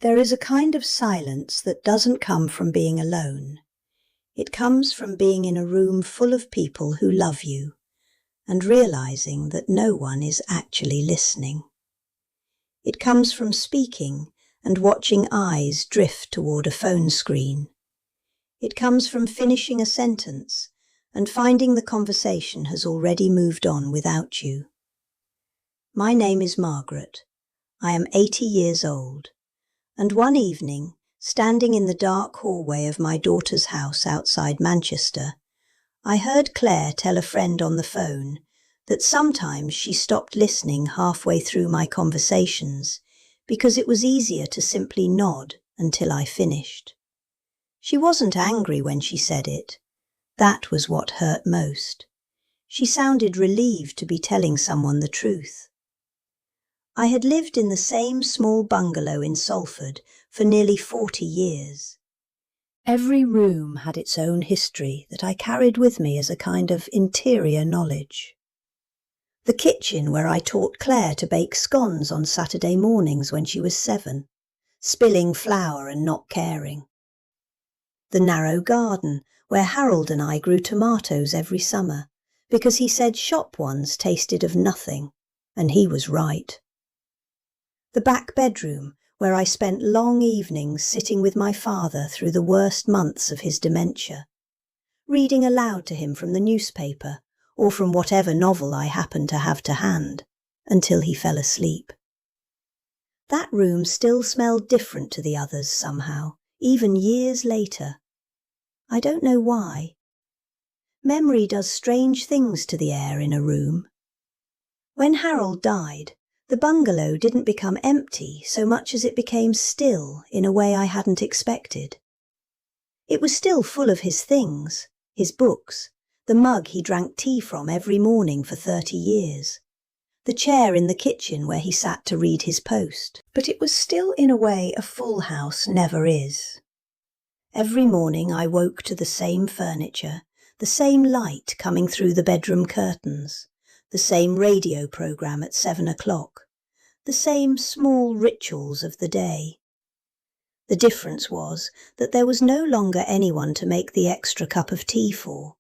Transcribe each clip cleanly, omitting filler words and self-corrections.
There is a kind of silence that doesn't come from being alone. It comes from being in a room full of people who love you and realizing that no one is actually listening. It comes from speaking and watching eyes drift toward a phone screen. It comes from finishing a sentence and finding the conversation has already moved on without you. My name is Margaret. I am 80 years old. And one evening, standing in the dark hallway of my daughter's house outside Manchester, I heard Claire tell a friend on the phone that sometimes she stopped listening halfway through my conversations because it was easier to simply nod until I finished. She wasn't angry when she said it. That was what hurt most. She sounded relieved to be telling someone the truth. I had lived in the same small bungalow in Salford for nearly 40 years. Every room had its own history that I carried with me as a kind of interior knowledge. The kitchen where I taught Claire to bake scones on Saturday mornings when she was 7, spilling flour and not caring. The narrow garden where Harold and I grew tomatoes every summer because he said shop ones tasted of nothing, and he was right. The back bedroom where I spent long evenings sitting with my father through the worst months of his dementia, reading aloud to him from the newspaper or from whatever novel I happened to have to hand, until he fell asleep. That room still smelled different to the others somehow, even years later. I don't know why. Memory does strange things to the air in a room. When Harold died, the bungalow didn't become empty so much as it became still in a way I hadn't expected. It was still full of his things, his books, the mug he drank tea from every morning for 30 years, the chair in the kitchen where he sat to read his Post. But it was still in a way a full house never is. Every morning I woke to the same furniture, the same light coming through the bedroom curtains, the same radio programme at 7 o'clock, the same small rituals of the day. The difference was that there was no longer anyone to make the extra cup of tea for,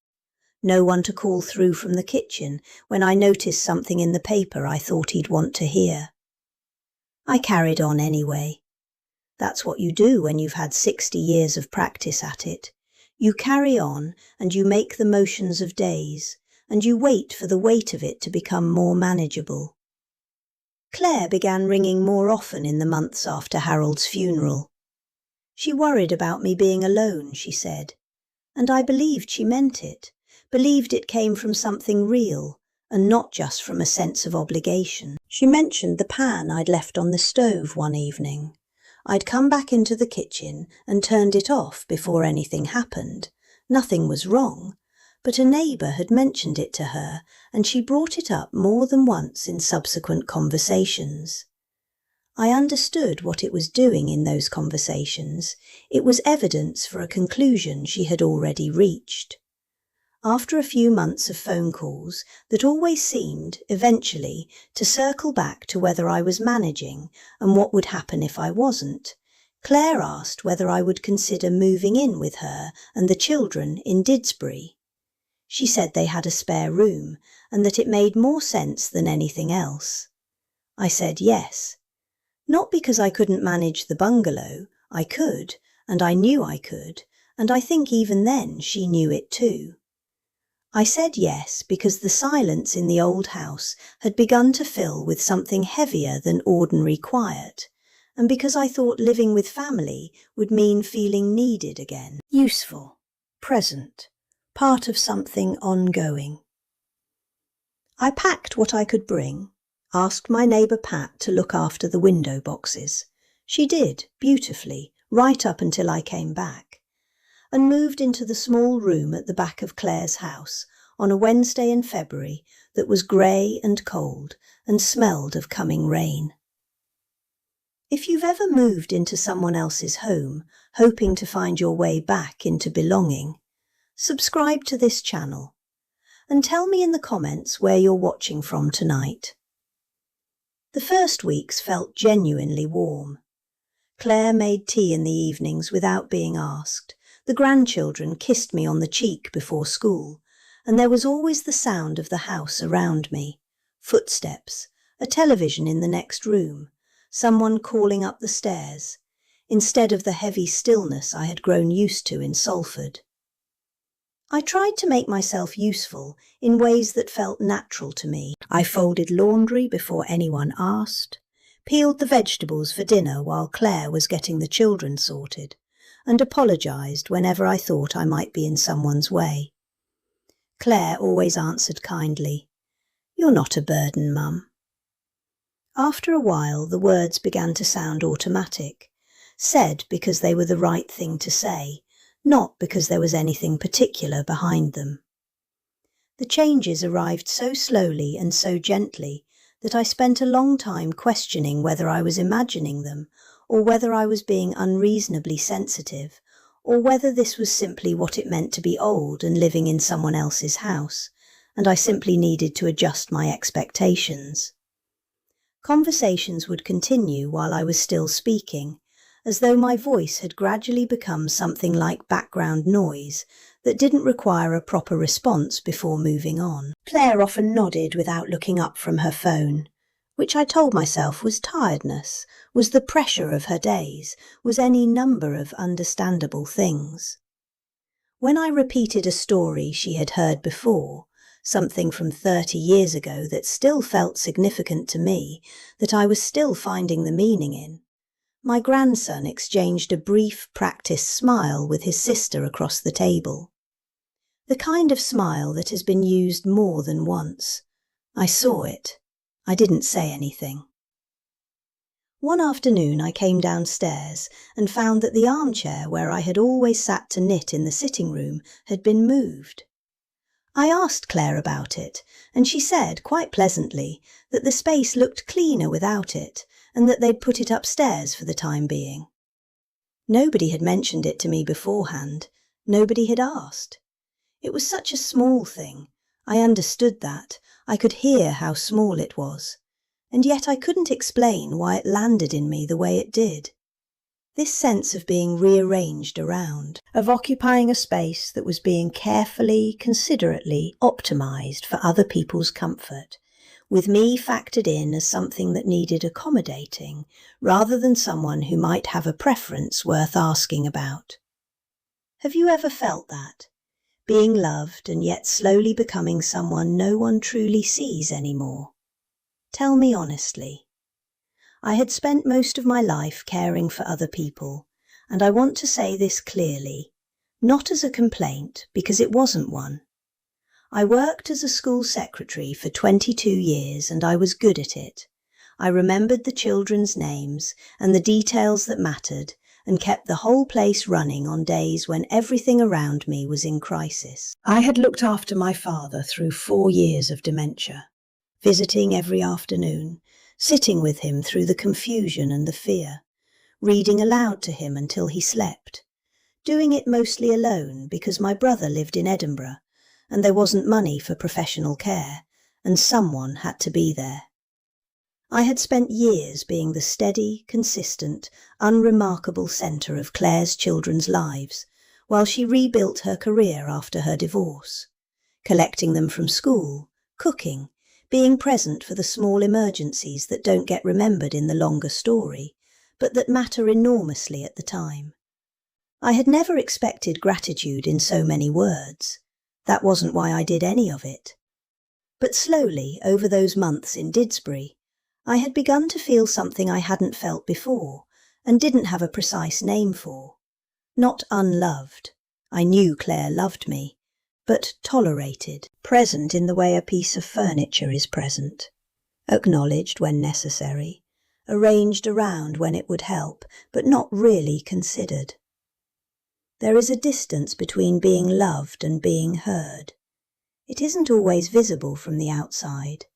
no one to call through from the kitchen when I noticed something in the paper I thought he'd want to hear. I carried on anyway. That's what you do when you've had 60 years of practice at it. You carry on and you make the motions of days, and you wait for the weight of it to become more manageable. Claire began ringing more often in the months after Harold's funeral. She worried about me being alone, she said, and I believed she meant it, believed it came from something real and not just from a sense of obligation. She mentioned the pan I'd left on the stove one evening. I'd come back into the kitchen and turned it off before anything happened. Nothing was wrong, but a neighbour had mentioned it to her and she brought it up more than once in subsequent conversations. I understood what it was doing in those conversations. It was evidence for a conclusion she had already reached. After a few months of phone calls that always seemed, eventually, to circle back to whether I was managing and what would happen if I wasn't, Claire asked whether I would consider moving in with her and the children in Didsbury. She said they had a spare room and that it made more sense than anything else. I said yes. Not because I couldn't manage the bungalow. I could, and I knew I could, and I think even then she knew it too. I said yes because the silence in the old house had begun to fill with something heavier than ordinary quiet, and because I thought living with family would mean feeling needed again, useful, present, part of something ongoing. I packed what I could bring, asked my neighbour Pat to look after the window boxes. She did, beautifully, right up until I came back, and moved into the small room at the back of Claire's house on a Wednesday in February that was grey and cold and smelled of coming rain. If you've ever moved into someone else's home, hoping to find your way back into belonging, subscribe to this channel and tell me in the comments where you're watching from tonight. The first weeks felt genuinely warm. Claire made tea in the evenings without being asked. The grandchildren kissed me on the cheek before school, and there was always the sound of the house around me. Footsteps, a television in the next room, someone calling up the stairs, instead of the heavy stillness I had grown used to in Salford. I tried to make myself useful in ways that felt natural to me. I folded laundry before anyone asked, peeled the vegetables for dinner while Claire was getting the children sorted, and apologised whenever I thought I might be in someone's way. Claire always answered kindly, "You're not a burden, Mum." After a while, the words began to sound automatic, said because they were the right thing to say, not because there was anything particular behind them. The changes arrived so slowly and so gently that I spent a long time questioning whether I was imagining them, or whether I was being unreasonably sensitive, or whether this was simply what it meant to be old and living in someone else's house, and I simply needed to adjust my expectations. Conversations would continue while I was still speaking, as though my voice had gradually become something like background noise that didn't require a proper response before moving on. Claire often nodded without looking up from her phone, which I told myself was tiredness, was the pressure of her days, was any number of understandable things. When I repeated a story she had heard before, something from 30 years ago that still felt significant to me, that I was still finding the meaning in, my grandson exchanged a brief, practiced smile with his sister across the table. The kind of smile that has been used more than once. I saw it. I didn't say anything. One afternoon I came downstairs and found that the armchair where I had always sat to knit in the sitting room had been moved. I asked Claire about it, and she said, quite pleasantly, that the space looked cleaner without it, and that they'd put it upstairs for the time being. Nobody had mentioned it to me beforehand. Nobody had asked. It was such a small thing. I understood that. I could hear how small it was. And yet I couldn't explain why it landed in me the way it did. This sense of being rearranged around, of occupying a space that was being carefully, considerately optimised for other people's comfort, with me factored in as something that needed accommodating, rather than someone who might have a preference worth asking about. Have you ever felt that? Being loved and yet slowly becoming someone no one truly sees anymore? Tell me honestly. I had spent most of my life caring for other people, and I want to say this clearly, not as a complaint, because it wasn't one. I worked as a school secretary for 22 years and I was good at it. I remembered the children's names and the details that mattered and kept the whole place running on days when everything around me was in crisis. I had looked after my father through 4 years of dementia, visiting every afternoon, sitting with him through the confusion and the fear, reading aloud to him until he slept, doing it mostly alone because my brother lived in Edinburgh and there wasn't money for professional care, and someone had to be there. I had spent years being the steady, consistent, unremarkable centre of Claire's children's lives, while she rebuilt her career after her divorce, collecting them from school, cooking, being present for the small emergencies that don't get remembered in the longer story, but that matter enormously at the time. I had never expected gratitude in so many words. That wasn't why I did any of it. But slowly, over those months in Didsbury, I had begun to feel something I hadn't felt before, and didn't have a precise name for. Not unloved. I knew Claire loved me, but tolerated, present in the way a piece of furniture is present, acknowledged when necessary, arranged around when it would help, but not really considered. There is a distance between being loved and being heard. It isn't always visible from the outside,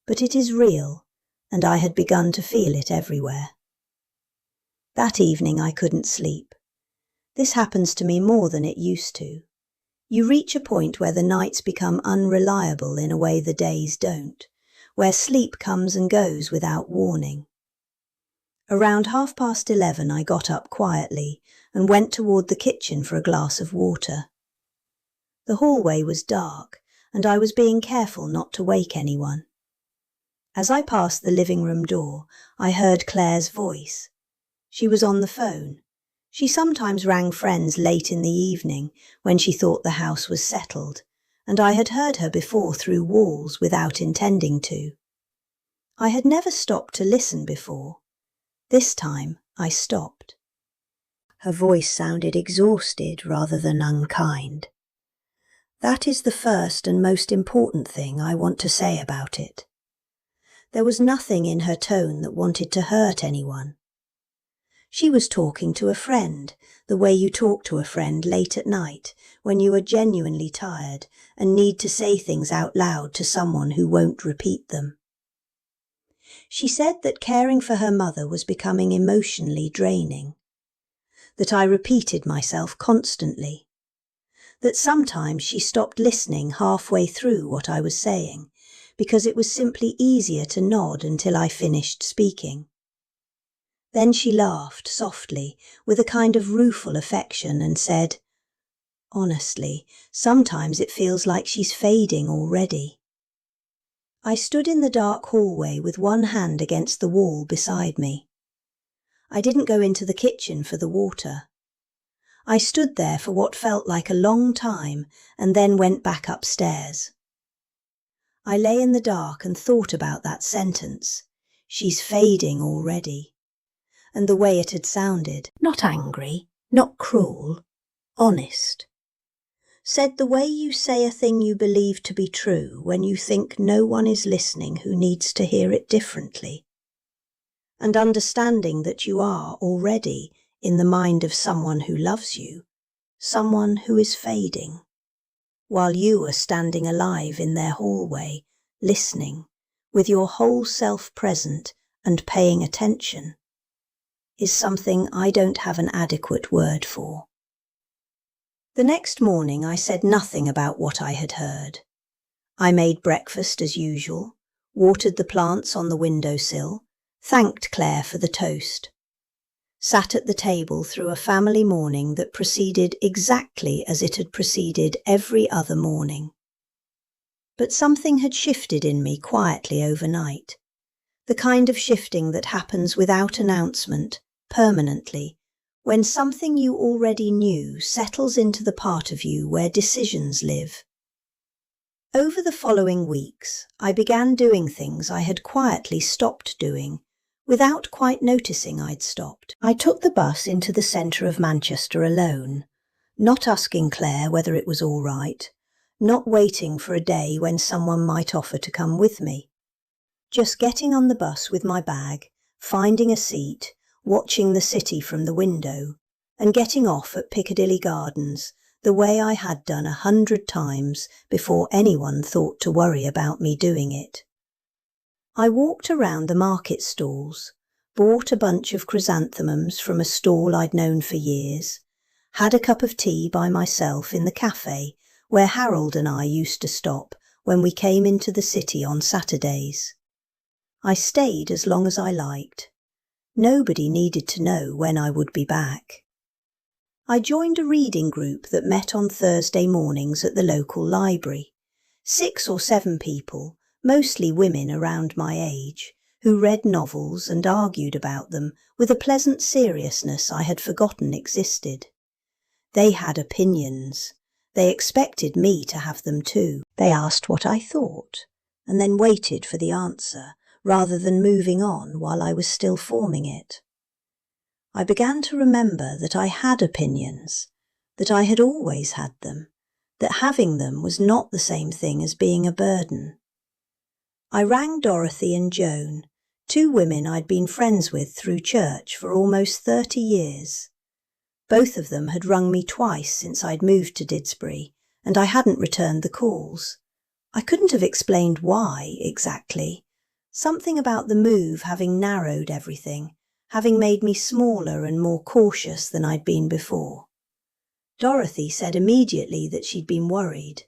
but it is real, and I had begun to feel it everywhere. That evening I couldn't sleep. This happens to me more than it used to. You reach a point where the nights become unreliable in a way the days don't, where sleep comes and goes without warning. Around 11:30 I got up quietly and went toward the kitchen for a glass of water. The hallway was dark, and I was being careful not to wake anyone. As I passed the living room door, I heard Claire's voice. She was on the phone. She sometimes rang friends late in the evening when she thought the house was settled, and I had heard her before through walls without intending to. I had never stopped to listen before. This time I stopped. Her voice sounded exhausted rather than unkind. That is the first and most important thing I want to say about it. There was nothing in her tone that wanted to hurt anyone. She was talking to a friend, the way you talk to a friend late at night when you are genuinely tired and need to say things out loud to someone who won't repeat them. She said that caring for her mother was becoming emotionally draining, that I repeated myself constantly, that sometimes she stopped listening halfway through what I was saying because it was simply easier to nod until I finished speaking. Then she laughed softly with a kind of rueful affection and said, "Honestly, sometimes it feels like she's fading already." I stood in the dark hallway with one hand against the wall beside me. I didn't go into the kitchen for the water. I stood there for what felt like a long time and then went back upstairs. I lay in the dark and thought about that sentence, "She's fading already," and the way it had sounded. Not angry, not cruel, honest. Said the way you say a thing you believe to be true when you think no one is listening who needs to hear it differently. And understanding that you are already in the mind of someone who loves you, someone who is fading, while you are standing alive in their hallway, listening, with your whole self present and paying attention, is something I don't have an adequate word for. The next morning I said nothing about what I had heard. I made breakfast as usual, watered the plants on the windowsill, thanked Claire for the toast, sat at the table through a family morning that proceeded exactly as it had proceeded every other morning. But something had shifted in me quietly overnight, the kind of shifting that happens without announcement, permanently, when something you already knew settles into the part of you where decisions live. Over the following weeks, I began doing things I had quietly stopped doing, without quite noticing I'd stopped. I took the bus into the centre of Manchester alone, not asking Claire whether it was all right, not waiting for a day when someone might offer to come with me. Just getting on the bus with my bag, finding a seat, watching the city from the window, and getting off at Piccadilly Gardens the way I had done 100 times before anyone thought to worry about me doing it. I walked around the market stalls, bought a bunch of chrysanthemums from a stall I'd known for years, had a cup of tea by myself in the cafe where Harold and I used to stop when we came into the city on Saturdays. I stayed as long as I liked. Nobody needed to know when I would be back. I joined a reading group that met on Thursday mornings at the local library. 6 or 7 people, mostly women around my age, who read novels and argued about them with a pleasant seriousness I had forgotten existed. They had opinions. They expected me to have them too. They asked what I thought, and then waited for the answer, rather than moving on while I was still forming it. I began to remember that I had opinions, that I had always had them, that having them was not the same thing as being a burden. I rang Dorothy and Joan, 2 women I'd been friends with through church for almost 30 years. Both of them had rung me twice since I'd moved to Didsbury, and I hadn't returned the calls. I couldn't have explained why, exactly. Something about the move having narrowed everything, having made me smaller and more cautious than I'd been before. Dorothy said immediately that she'd been worried.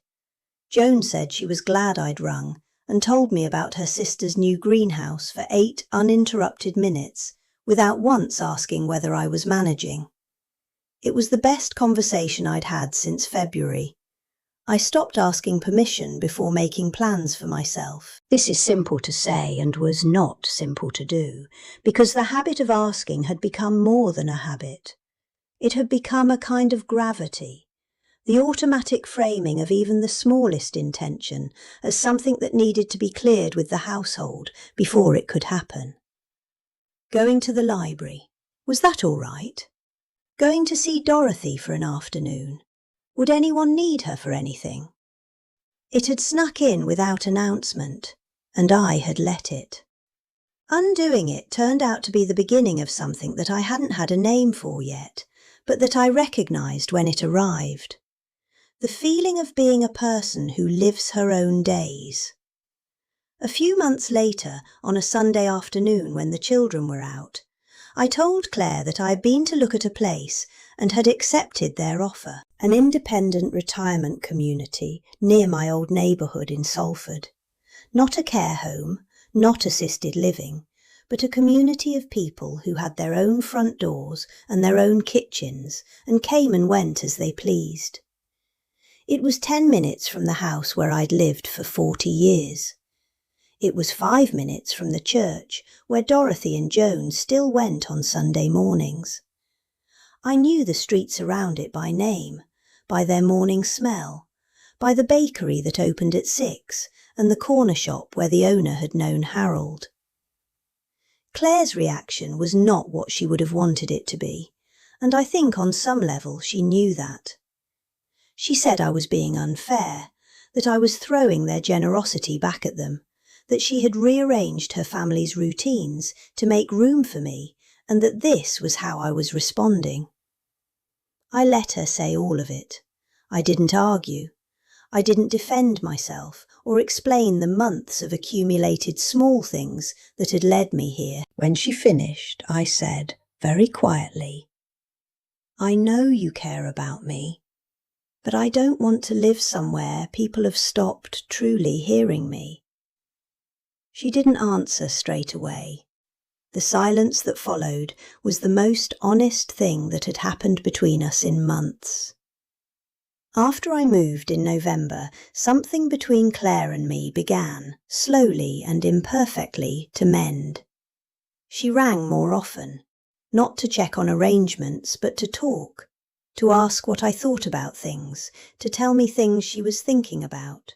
Joan said she was glad I'd rung and told me about her sister's new greenhouse for 8 uninterrupted minutes without once asking whether I was managing. It was the best conversation I'd had since February. I stopped asking permission before making plans for myself. This is simple to say and was not simple to do, because the habit of asking had become more than a habit. It had become a kind of gravity, the automatic framing of even the smallest intention as something that needed to be cleared with the household before it could happen. Going to the library. Was that all right? Going to see Dorothy for an afternoon. Would anyone need her for anything? It had snuck in without announcement, and I had let it. Undoing it turned out to be the beginning of something that I hadn't had a name for yet, but that I recognised when it arrived. The feeling of being a person who lives her own days. A few months later, on a Sunday afternoon when the children were out, I told Claire that I had been to look at a place and had accepted their offer, an independent retirement community near my old neighbourhood in Salford. Not a care home, not assisted living, but a community of people who had their own front doors and their own kitchens and came and went as they pleased. It was 10 minutes from the house where I'd lived for 40 years. It was 5 minutes from the church where Dorothy and Joan still went on Sunday mornings. I knew the streets around it by name, by their morning smell, by the bakery that opened at 6 and the corner shop where the owner had known Harold. Claire's reaction was not what she would have wanted it to be, and I think on some level she knew that. She said I was being unfair, that I was throwing their generosity back at them, that she had rearranged her family's routines to make room for me, and that this was how I was responding. I let her say all of it. I didn't argue. I didn't defend myself or explain the months of accumulated small things that had led me here. When she finished, I said, very quietly, "I know you care about me, but I don't want to live somewhere people have stopped truly hearing me." She didn't answer straight away. The silence that followed was the most honest thing that had happened between us in months. After I moved in November, something between Claire and me began, slowly and imperfectly, to mend. She rang more often, not to check on arrangements, but to talk, to ask what I thought about things, to tell me things she was thinking about.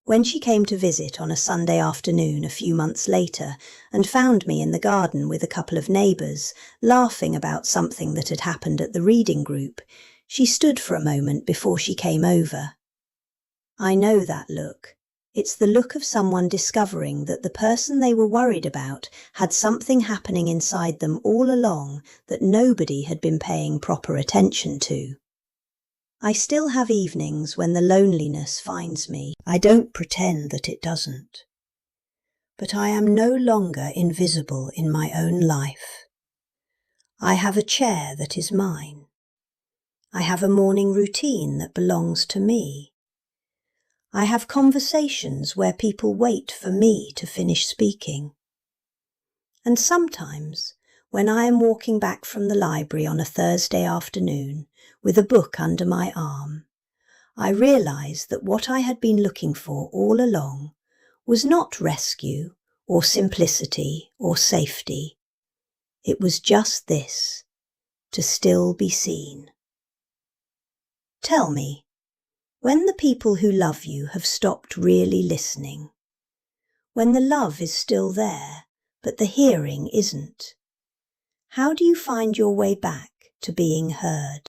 When she came to visit on a Sunday afternoon a few months later and found me in the garden with a couple of neighbours, laughing about something that had happened at the reading group, she stood for a moment before she came over. I know that look. It's the look of someone discovering that the person they were worried about had something happening inside them all along that nobody had been paying proper attention to. I still have evenings when the loneliness finds me. I don't pretend that it doesn't. But I am no longer invisible in my own life. I have a chair that is mine. I have a morning routine that belongs to me. I have conversations where people wait for me to finish speaking. And sometimes, when I am walking back from the library on a Thursday afternoon with a book under my arm, I realise that what I had been looking for all along was not rescue or simplicity or safety. It was just this, to still be seen. Tell me, when the people who love you have stopped really listening, when the love is still there, but the hearing isn't, how do you find your way back to being heard?